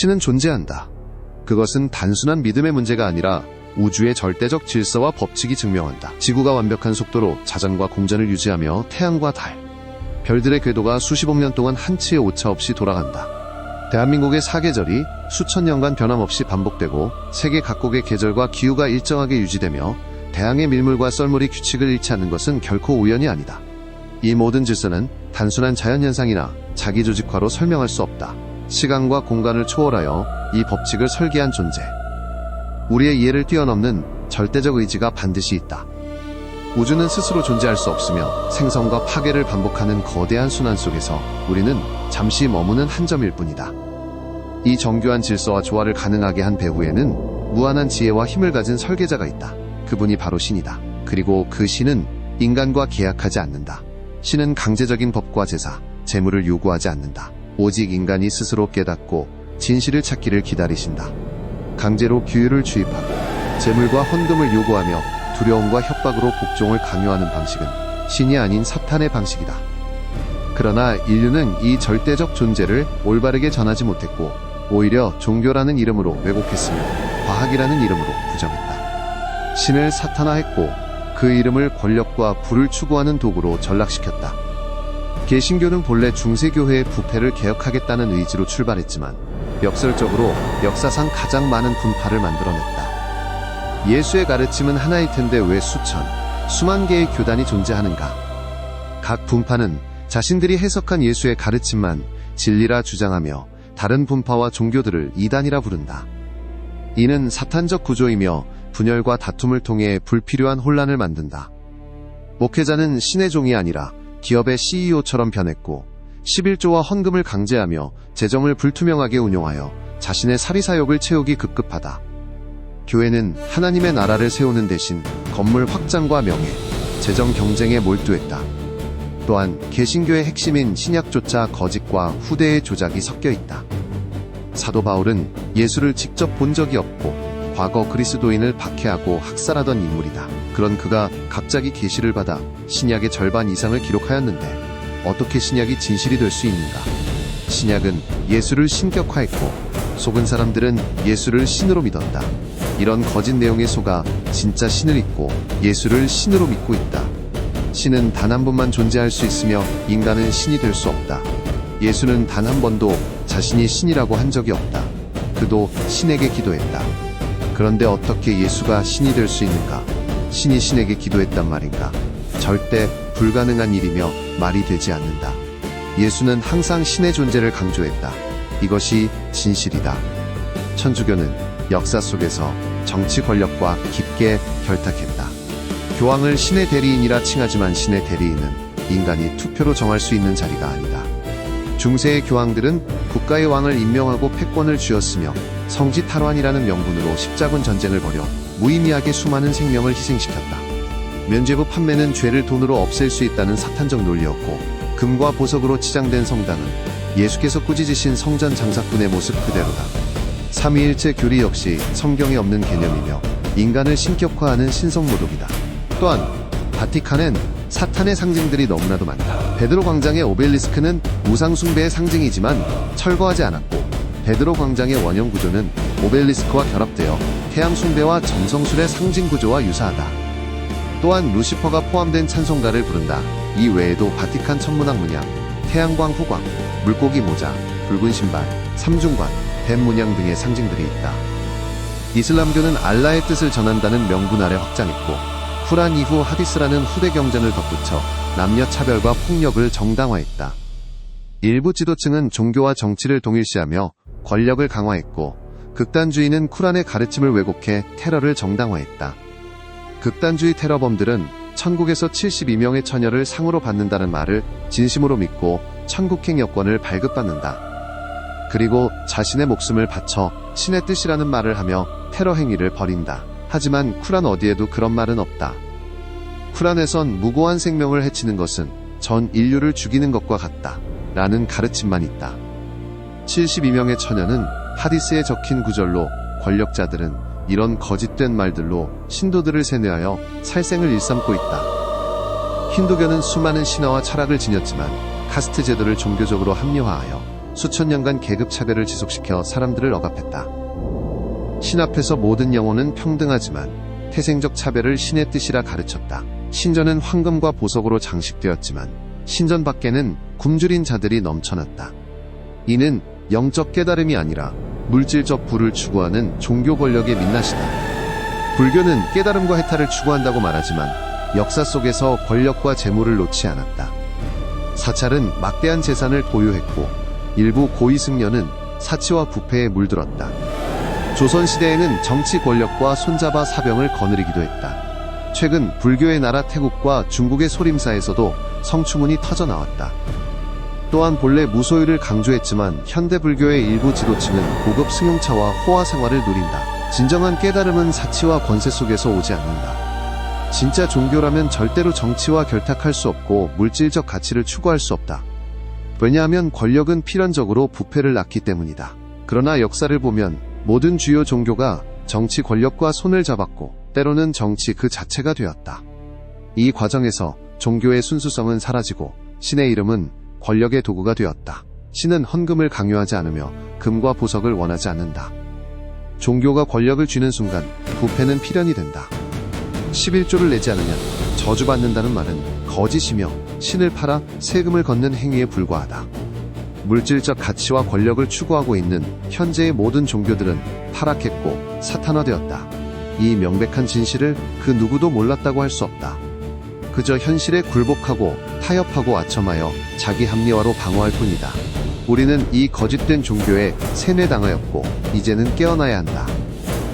신은 존재한다. 그것은 단순한 믿음의 문제가 아니라 우주의 절대적 질서와 법칙이 증명한다. 지구가 완벽한 속도로 자전과 공전을 유지하며 태양과 달, 별들의 궤도가 수십억 년 동안 한치의 오차 없이 돌아간다. 대한민국의 사계절이 수천 년간 변함없이 반복되고 세계 각국의 계절과 기후가 일정하게 유지되며 대양의 밀물과 썰물이 규칙을 잃지 않는 것은 결코 우연이 아니다. 이 모든 질서는 단순한 자연현상이나 자기조직화로 설명할 수 없다. 시간과 공간을 초월하여 이 법칙을 설계한 존재. 우리의 이해를 뛰어넘는 절대적 의지가 반드시 있다. 우주는 스스로 존재할 수 없으며 생성과 파괴를 반복하는 거대한 순환 속에서 우리는 잠시 머무는 한 점일 뿐이다. 이 정교한 질서와 조화를 가능하게 한 배후에는 무한한 지혜와 힘을 가진 설계자가 있다. 그분이 바로 신이다. 그리고 그 신은 인간과 계약하지 않는다. 신은 강제적인 법과 제사, 재물을 요구하지 않는다. 오직 인간이 스스로 깨닫고 진실을 찾기를 기다리신다. 강제로 규율을 주입하고 재물과 헌금을 요구하며 두려움과 협박으로 복종을 강요하는 방식은 신이 아닌 사탄의 방식이다. 그러나 인류는 이 절대적 존재를 올바르게 전하지 못했고 오히려 종교라는 이름으로 왜곡했으며 과학이라는 이름으로 부정했다. 신을 사탄화했고 그 이름을 권력과 부를 추구하는 도구로 전락시켰다. 개신교는 본래 중세교회의 부패를 개혁하겠다는 의지로 출발했지만 역설적으로 역사상 가장 많은 분파를 만들어냈다. 예수의 가르침은 하나일 텐데 왜 수만 개의 교단이 존재하는가? 각 분파는 자신들이 해석한 예수의 가르침만 진리라 주장하며 다른 분파와 종교들을 이단이라 부른다. 이는 사탄적 구조이며 분열과 다툼을 통해 불필요한 혼란을 만든다. 목회자는 신의 종이 아니라 기업의 CEO처럼 변했고 11조와 헌금을 강제하며 재정을 불투명하게 운용하여 자신의 사리사욕을 채우기 급급하다. 교회는 하나님의 나라를 세우는 대신 건물 확장과 명예, 재정 경쟁에 몰두했다. 또한 개신교의 핵심인 신약조차 거짓과 후대의 조작이 섞여 있다. 사도 바울은 예수를 직접 본 적이 없고 과거 그리스도인을 박해하고 학살하던 인물이다. 그런 그가 갑자기 계시를 받아 신약의 절반 이상을 기록하였는데 어떻게 신약이 진실이 될 수 있는가? 신약은 예수를 신격화했고 속은 사람들은 예수를 신으로 믿었다. 이런 거짓 내용에 속아 진짜 신을 잊고 예수를 신으로 믿고 있다. 신은 단 한 분만 존재할 수 있으며 인간은 신이 될 수 없다. 예수는 단 한 번도 자신이 신이라고 한 적이 없다. 그도 신에게 기도했다. 그런데 어떻게 예수가 신이 될 수 있는가? 신이 신에게 기도했단 말인가? 절대 불가능한 일이며 말이 되지 않는다. 예수는 항상 신의 존재를 강조했다. 이것이 진실이다. 천주교는 역사 속에서 정치 권력과 깊게 결탁했다. 교황을 신의 대리인이라 칭하지만 신의 대리인은 인간이 투표로 정할 수 있는 자리가 아니다. 중세의 교황들은 국가의 왕을 임명하고 패권을 쥐었으며 성지 탈환이라는 명분으로 십자군 전쟁을 벌여 무의미하게 수많은 생명을 희생시켰다. 면죄부 판매는 죄를 돈으로 없앨 수 있다는 사탄적 논리였고 금과 보석으로 치장된 성당은 예수께서 꾸짖으신 성전 장사꾼의 모습 그대로다. 삼위일체 교리 역시 성경에 없는 개념이며 인간을 신격화하는 신성모독이다. 또한 바티칸엔 사탄의 상징들이 너무나도 많다. 베드로 광장의 오벨리스크는 우상 숭배의 상징이지만 철거하지 않았고 베드로 광장의 원형 구조는 오벨리스크와 결합되어 태양 숭배와 점성술의 상징 구조와 유사하다. 또한 루시퍼가 포함된 찬송가를 부른다. 이 외에도 바티칸 천문학 문양, 태양광 후광, 물고기 모자, 붉은 신발, 삼중관, 뱀 문양 등의 상징들이 있다. 이슬람교는 알라의 뜻을 전한다는 명분 아래 확장했고 쿠란 이후 하디스라는 후대 경전을 덧붙여 남녀 차별과 폭력을 정당화했다. 일부 지도층은 종교와 정치를 동일시하며 권력을 강화했고 극단주의는 쿠란의 가르침을 왜곡해 테러를 정당화했다. 극단주의 테러범들은 천국에서 72명의 처녀를 상으로 받는다는 말을 진심으로 믿고 천국행 여권을 발급받는다. 그리고 자신의 목숨을 바쳐 신의 뜻이라는 말을 하며 테러 행위를 벌인다. 하지만 쿠란 어디에도 그런 말은 없다. 쿠란에선 무고한 생명을 해치는 것은 전 인류를 죽이는 것과 같다. 라는 가르침만 있다. 72명의 처녀는 하디스에 적힌 구절로 권력자들은 이런 거짓된 말들로 신도들을 세뇌하여 살생을 일삼고 있다. 힌두교는 수많은 신화와 철학을 지녔지만 카스트 제도를 종교적으로 합리화하여 수천 년간 계급 차별을 지속시켜 사람들을 억압했다. 신 앞에서 모든 영혼은 평등하지만 태생적 차별을 신의 뜻이라 가르쳤다. 신전은 황금과 보석으로 장식되었지만 신전 밖에는 굶주린 자들이 넘쳐났다. 이는 영적 깨달음이 아니라 물질적 부를 추구하는 종교 권력의 민낯이다. 불교는 깨달음과 해탈을 추구한다고 말하지만 역사 속에서 권력과 재물을 놓지 않았다. 사찰은 막대한 재산을 보유했고 일부 고위 승려는 사치와 부패에 물들었다. 조선시대에는 정치 권력과 손잡아 사병을 거느리기도 했다. 최근 불교의 나라 태국과 중국의 소림사에서도 성추문이 터져나왔다. 또한 본래 무소유를 강조했지만 현대 불교의 일부 지도층은 고급 승용차와 호화 생활을 누린다. 진정한 깨달음은 사치와 권세 속에서 오지 않는다. 진짜 종교라면 절대로 정치와 결탁할 수 없고 물질적 가치를 추구할 수 없다. 왜냐하면 권력은 필연적으로 부패를 낳기 때문이다. 그러나 역사를 보면 모든 주요 종교가 정치 권력과 손을 잡았고 때로는 정치 그 자체가 되었다. 이 과정에서 종교의 순수성은 사라지고 신의 이름은 권력의 도구가 되었다. 신은 헌금을 강요하지 않으며 금과 보석을 원하지 않는다. 종교가 권력을 쥐는 순간 부패는 필연이 된다. 11조를 내지 않으면 저주받는다는 말은 거짓이며 신을 팔아 세금을 걷는 행위에 불과하다. 물질적 가치와 권력을 추구하고 있는 현재의 모든 종교들은 타락했고 사탄화되었다. 이 명백한 진실을 그 누구도 몰랐다고 할 수 없다. 그저 현실에 굴복하고 타협하고 아첨하여 자기 합리화로 방어할 뿐이다. 우리는 이 거짓된 종교에 세뇌당하였고 이제는 깨어나야 한다.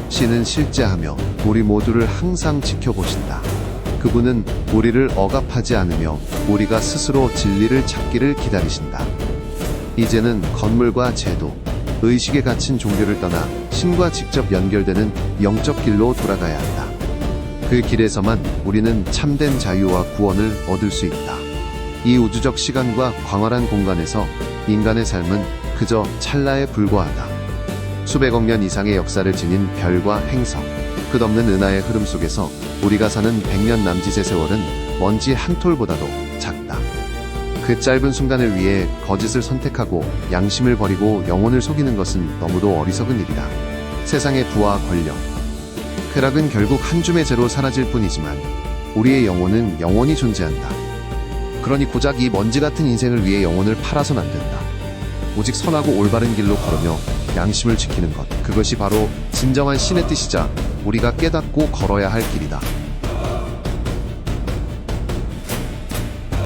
신은 실제하며 우리 모두를 항상 지켜보신다. 그분은 우리를 억압하지 않으며 우리가 스스로 진리를 찾기를 기다리신다. 이제는 건물과 제도, 의식에 갇힌 종교를 떠나 신과 직접 연결되는 영적 길로 돌아가야 한다. 그 길에서만 우리는 참된 자유와 구원을 얻을 수 있다. 이 우주적 시간과 광활한 공간에서 인간의 삶은 그저 찰나에 불과하다. 수백억 년 이상의 역사를 지닌 별과 행성, 끝없는 은하의 흐름 속에서 우리가 사는 100년 남짓의 세월은 먼지 한 톨보다도 작다. 그 짧은 순간을 위해 거짓을 선택하고 양심을 버리고 영혼을 속이는 것은 너무도 어리석은 일이다. 세상의 부와 권력, 쾌락은 결국 한 줌의 재로 사라질 뿐이지만 우리의 영혼은 영원히 존재한다. 그러니 고작 이 먼지 같은 인생을 위해 영혼을 팔아선 안 된다. 오직 선하고 올바른 길로 걸으며 양심을 지키는 것, 그것이 바로 진정한 신의 뜻이자 우리가 깨닫고 걸어야 할 길이다.